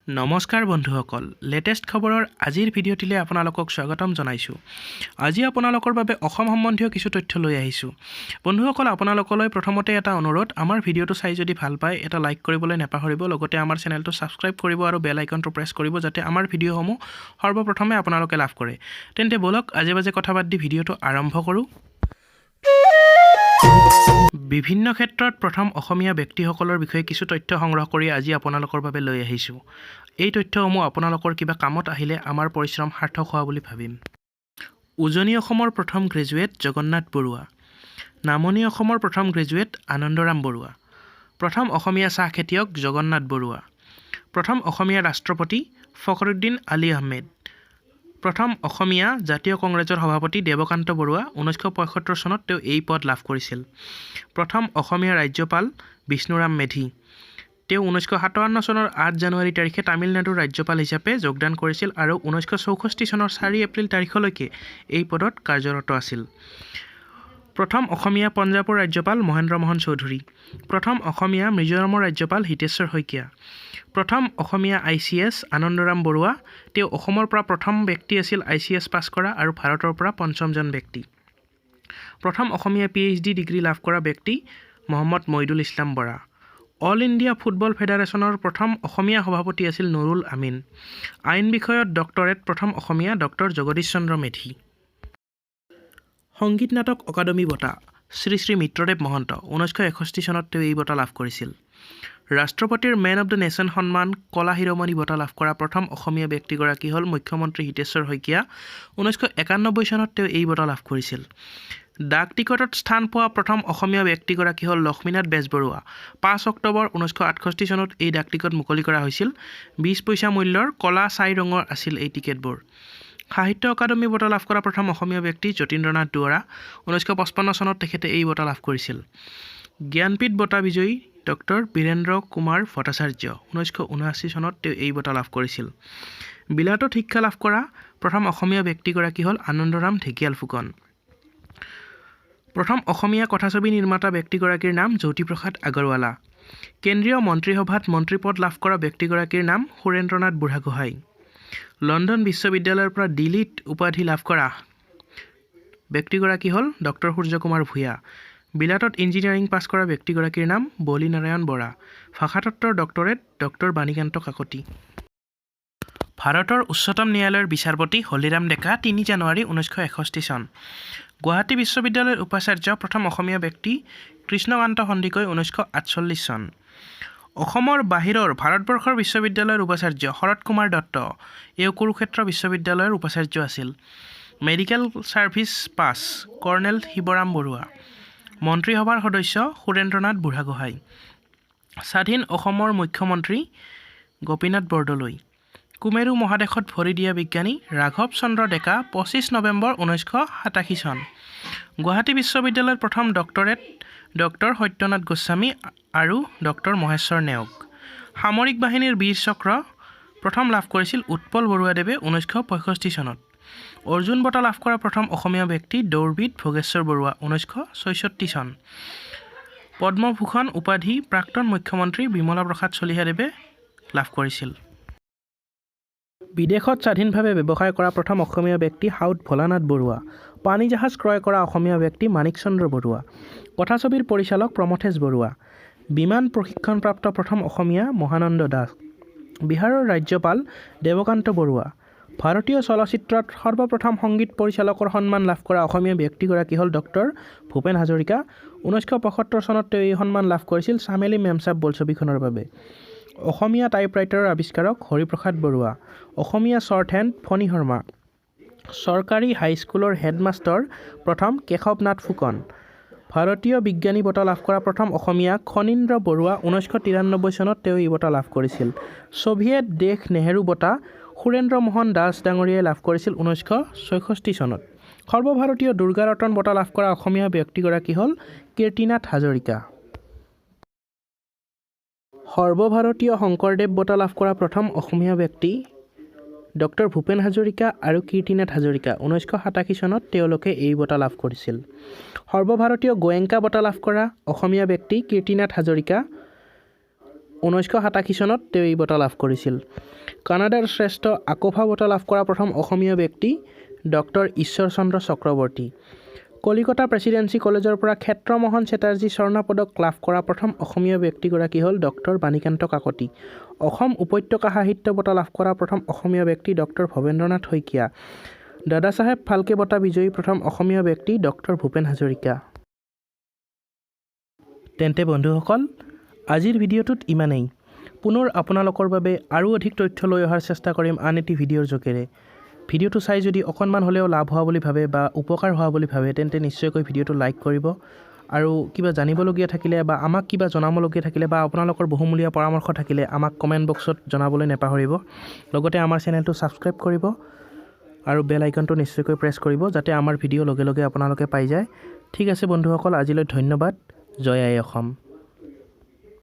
নমস্কাৰ বন্ধুসকল, লেটেষ্ট খবৰৰ আজিৰ ভিডিঅ'টিলৈ আপোনালোকক স্বাগতম জনাইছোঁ। আজি আপোনালোকৰ বাবে অসম সম্বন্ধীয় কিছু তথ্য লৈ আহিছোঁ। বন্ধুসকল, আপোনালোকলৈ প্ৰথমতে এটা অনুৰোধ, আমাৰ ভিডিঅ'টো চাই যদি ভাল পায় এটা লাইক কৰিবলৈ নাপাহৰিব, লগতে আমাৰ চেনেলটো ছাবস্ক্ৰাইব কৰিব আৰু বেল আইকনটো প্ৰেছ কৰিব যাতে আমাৰ ভিডিঅ'সমূহ সৰ্বপ্ৰথমে আপোনালোকে লাভ কৰে। তেন্তে বলক আজে বাজে কথা বাদ দি ভিডিঅ'টো আৰম্ভ কৰোঁ। বিভিন্ন ক্ষেত্ৰত প্ৰথম অসমীয়া ব্যক্তিসকলৰ বিষয়ে কিছু তথ্য সংগ্ৰহ কৰি আজি আপোনালোকৰ বাবে লৈ আহিছোঁ। এই তথ্যসমূহ আপোনালোকৰ কিবা কামত আহিলে আমাৰ পৰিশ্ৰম সাৰ্থক হোৱা বুলি ভাবিম। উজনি অসমৰ প্ৰথম গ্ৰেজুৱেট জগন্নাথ বৰুৱা। নামনি অসমৰ প্ৰথম গ্ৰেজুৱেট আনন্দৰাম বৰুৱা। প্ৰথম অসমীয়া চাহ খেতিয়ক জগন্নাথ বৰুৱা। প্ৰথম অসমীয়া ৰাষ্ট্ৰপতি ফখৰুদ্দিন আলী আহমেদ। প্ৰথম অসমীয়া জাতীয় কংগ্ৰেছৰ সভাপতি দেৱকান্ত বৰুৱা। 1975 চনত তেওঁ এই পদ লাভ কৰিছিল। প্ৰথম অসমীয়া ৰাজ্যপাল বিষ্ণুৰাম মেধি। তেওঁ 1957 চনৰ 8 জানুৱাৰী তাৰিখে তামিলনাডুৰ ৰাজ্যপাল হিচাপে যোগদান কৰিছিল আৰু 1964 চনৰ 4 এপ্ৰিল তাৰিখলৈকে এই পদত কাৰ্যৰত আছিল। প্ৰথম অসমীয়া পঞ্জাৱৰ ৰাজ্যপাল মহেন্দ্ৰ মোহন চৌধুৰী। প্ৰথম অসমীয়া মিজোৰামৰ ৰাজ্যপাল হিতেশ্বৰ শইকীয়া। প্ৰথম অসমীয়া ICS আনন্দৰাম বৰুৱা। তেওঁ অসমৰ পৰা প্ৰথম ব্যক্তি আছিল ICS পাছ কৰা আৰু ভাৰতৰ পৰা পঞ্চমজন ব্যক্তি। প্ৰথম অসমীয়া PhD ডিগ্ৰী লাভ কৰা ব্যক্তি Mohammad Moidul Islam Bora. All India football ফেডাৰেশ্যনৰ প্ৰথম অসমীয়া সভাপতি আছিল নুৰুল আমিন। আইন বিষয়ত ডক্টৰেট প্ৰথম অসমীয়া ডক্টৰ জগদীশ চন্দ্ৰ মেধি। সংগীত নাটক অকাডেমী বঁটা শ্ৰী শ্ৰী মিত্ৰদেৱ মহন্ত। 1961 চনত তেওঁ এই বঁটা লাভ কৰিছিল। ৰাষ্ট্ৰপতিৰ মেন অৱ দ্য নেশ্যন সন্মান কলা শিৰোমণি বঁটা লাভ কৰা প্ৰথম অসমীয়া ব্যক্তিগৰাকী হ'ল মুখ্যমন্ত্ৰী হিতেশ্বৰ শইকীয়া। 1991 চনত তেওঁ এই বঁটা লাভ কৰিছিল। ডাক টিকটত স্থান পোৱা প্ৰথম অসমীয়া ব্যক্তিগৰাকী হ'ল লক্ষ্মীনাথ বেজবৰুৱা। 5 অক্টোবৰ 1968 চনত এই ডাক টিকট মুকলি কৰা হৈছিল। 20 পইচা মূল্যৰ কলা ছাই ৰঙৰ আছিল এই টিকেটবোৰ। সাহিত্য অকাডেমী বঁটা লাভ কৰা প্ৰথম অসমীয়া ব্যক্তি যতীন্দ্ৰনাথ দুৱৰা। 1955 চনত তেখেতে এই বঁটা লাভ কৰিছিল। জ্ঞানপীঠ বঁটা বিজয়ী ডক্টৰ বীৰেন্দ্ৰ কুমাৰ ভট্টাচাৰ্য। 1979 চনত তেওঁ এই বঁটা লাভ কৰিছিল। বিলাতত শিক্ষা লাভ কৰা প্ৰথম অসমীয়া ব্যক্তিগৰাকী হ'ল আনন্দৰাম ঢেকিয়াল ফুকন। প্ৰথম অসমীয়া কথাছবি নিৰ্মাতা ব্যক্তিগৰাকীৰ নাম জ্যোতিপ্ৰসাদ আগৰৱালা। কেন্দ্ৰীয় মন্ত্ৰীসভাত মন্ত্ৰীপদ লাভ কৰা ব্যক্তিগৰাকীৰ নাম সুৰেন্দ্ৰনাথ বুঢ়াগোহাঁই। লণ্ডন বিশ্ববিদ্যালয়ৰ পৰা ডিলিট উপাধি লাভ কৰা ব্যক্তিগৰাকী হ'ল ডক্টৰ সূৰ্যকুমাৰ ভূঞা। বিলাতত ইঞ্জিনিয়াৰিং পাছ কৰা ব্যক্তিগৰাকীৰ নাম বলি নাৰায়ণ বৰা। ভাষাতত্ত্বৰ ডক্টৰেট ডক্টৰ বাণীকান্ত কাকতি। ভাৰতৰ উচ্চতম ন্যায়ালয়ৰ বিচাৰপতি হলিৰাম ডেকা 3 জানুৱাৰী 1961 চন। গুৱাহাটী বিশ্ববিদ্যালয়ৰ উপাচাৰ্য প্ৰথম অসমীয়া ব্যক্তি কৃষ্ণকান্ত সন্দিকৈ। 1948 চন। অসমৰ বাহিৰৰ ভাৰতবৰ্ষৰ বিশ্ববিদ্যালয়ৰ উপাচাৰ্য শৰৎ কুমাৰ দত্ত। এওঁ কুৰুক্ষেত্ৰ বিশ্ববিদ্যালয়ৰ উপাচাৰ্য আছিল। মেডিকেল ছাৰ্ভিচ পাছ কৰ্ণেল শিৱৰাম বৰুৱা। মন্ত্ৰীসভাৰ সদস্য সুৰেন্দ্ৰনাথ বুঢ়াগোহাঁই। স্বাধীন অসমৰ মুখ্যমন্ত্ৰী গোপীনাথ বৰদলৈ। কুমেৰু মহাদেশত ভৰি দিয়া বিজ্ঞানী ৰাঘৱ চন্দ্ৰ ডেকা। 25 নৱেম্বৰ 1987 চন। গুৱাহাটী বিশ্ববিদ্যালয়ৰ প্ৰথম ডক্টৰেট ডক্টৰ সত্যনাথ গোস্বামী আৰু ডক্টৰ মহেশ্বৰ নেওগ। সামৰিক বাহিনীৰ বীৰ চক্ৰ প্ৰথম লাভ কৰিছিল উৎপল বৰুৱাদেৱে 1965 চনত। অৰ্জুন বঁটা লাভ কৰা প্ৰথম অসমীয়া ব্যক্তি দৌৰবিদ ভোগেশ্বৰ বৰুৱা। 1966 চন। পদ্মভূষণ উপাধি প্ৰাক্তন মুখ্যমন্ত্ৰী বিমলা প্ৰসাদ চলিহাদেৱে লাভ কৰিছিল। বিদেশত স্বাধীনভাৱে ব্যৱসায় কৰা প্ৰথম অসমীয়া ব্যক্তি সাউদ ভোলানাথ বৰুৱা। পানী জাহাজ ক্ৰয় কৰা অসমীয়া ব্যক্তি মাণিক চন্দ্ৰ বৰুৱা। কথাছবিৰ পৰিচালক প্ৰমথেশ বৰুৱা। বিমান প্ৰশিক্ষণপ্ৰাপ্ত প্ৰথম অসমীয়া মহানন্দ দাস। বিহাৰৰ ৰাজ্যপাল দেৱকান্ত বৰুৱা। ভাৰতীয় চলচ্চিত্ৰত সৰ্বপ্ৰথম সংগীত পৰিচালকৰ সন্মান লাভ কৰা অসমীয়া ব্যক্তিগৰাকী হ'ল ডক্টৰ ভূপেন হাজৰিকা। 1975 চনত তেওঁ এই সন্মান লাভ কৰিছিল চামেলি মেমচাব বোলছবিখনৰ বাবে। অসমীয়া টাইপৰাইটাৰৰ আৱিষ্কাৰক হৰিপ্ৰসাদ বৰুৱা। অসমীয়া শ্বৰ্ট হেণ্ড ফণী শৰ্মা। চৰকাৰী হাইস্কুলৰ হেডমাষ্টৰ প্ৰথম কেশৱ নাথ ফুকন। ভাৰতীয় বিজ্ঞানী বঁটা লাভ কৰা প্ৰথম অসমীয়া খনীন্দ্ৰ বৰুৱা। 1993 চনত তেওঁ এই বঁটা লাভ কৰিছিল। ছভিয়েট দেশ নেহেৰু বঁটা সুৰেন্দ্ৰ মোহন দাস ডাঙৰীয়াই লাভ কৰিছিল 1966 চনত। সৰ্বভাৰতীয় দুৰ্গা ৰতন বঁটা লাভ কৰা অসমীয়া ব্যক্তিগৰাকী হ'ল কীৰ্তিনাথ হাজৰিকা। সৰ্বভাৰতীয় শংকৰদেৱ বঁটা লাভ কৰা প্ৰথম অসমীয়া ব্যক্তি ডক্টৰ ভূপেন হাজৰিকা আৰু কীৰ্তিনাথ হাজৰিকা। 1987 চনত তেওঁলোকে এই বঁটা লাভ কৰিছিল। সৰ্বভাৰতীয় গোৱেংকা বঁটা লাভ কৰা অসমীয়া ব্যক্তি কীৰ্তিনাথ হাজৰিকা। 1987 চনত তেওঁ এই বঁটা লাভ কৰিছিল। কানাডাৰ শ্ৰেষ্ঠ আকোফা বঁটা লাভ কৰা প্ৰথম অসমীয়া ব্যক্তি ডক্টৰ ঈশ্বৰ চন্দ্ৰ চক্ৰৱৰ্তী। কলিকতা প্ৰেছিডেন্সি কলেজৰ পৰা ক্ষেত্ৰমোহন চেটাৰ্জী স্বৰ্ণ পদক লাভ কৰা প্ৰথম অসমীয়া ব্যক্তিগৰাকী হ'ল ডক্টৰ বাণীকান্ত কাকতি। অসম উপত্যকা সাহিত্য বঁটা লাভ কৰা প্ৰথম অসমীয়া ব্যক্তি ডক্টৰ ভৱেন্দ্ৰনাথ শইকীয়া। দাদাচাহেব ফাল্কে বঁটা বিজয়ী প্ৰথম অসমীয়া ব্যক্তি ডক্টৰ ভূপেন হাজৰিকা। তেন্তে বন্ধুসকল, আজিৰ ভিডিঅ'টোত ইমানেই। পুনৰ আপোনালোকৰ বাবে আৰু অধিক তথ্য লৈ অহাৰ চেষ্টা কৰিম আন এটি ভিডিঅ'ৰ যোগেৰে। ভিডিঅ'টো চাই যদি অকণমান হ'লেও লাভ হোৱা বুলি ভাবে বা উপকাৰ হোৱা বুলি ভাবে তেন্তে নিশ্চয়কৈ ভিডিঅ'টো লাইক কৰিব। আৰু কিবা জানিবলগীয়া থাকিলে বা আমাক কিবা জনাবলগীয়া থাকিলে বা আপোনালোকৰ বহুমূলীয়া পৰামৰ্শ থাকিলে আমাক কমেণ্ট বক্সত জনাবলৈ নাপাহৰিব। লগতে আমাৰ চেনেলটো ছাবস্ক্ৰাইব কৰিব আৰু বেল আইকনটো নিশ্চয়কৈ প্ৰেছ কৰিব যাতে আমাৰ ভিডিঅ' লগে লগে আপোনালোকে পাই যায়। ঠিক আছে বন্ধুসকল, আজিলৈ ধন্যবাদ। জয় আই অসম।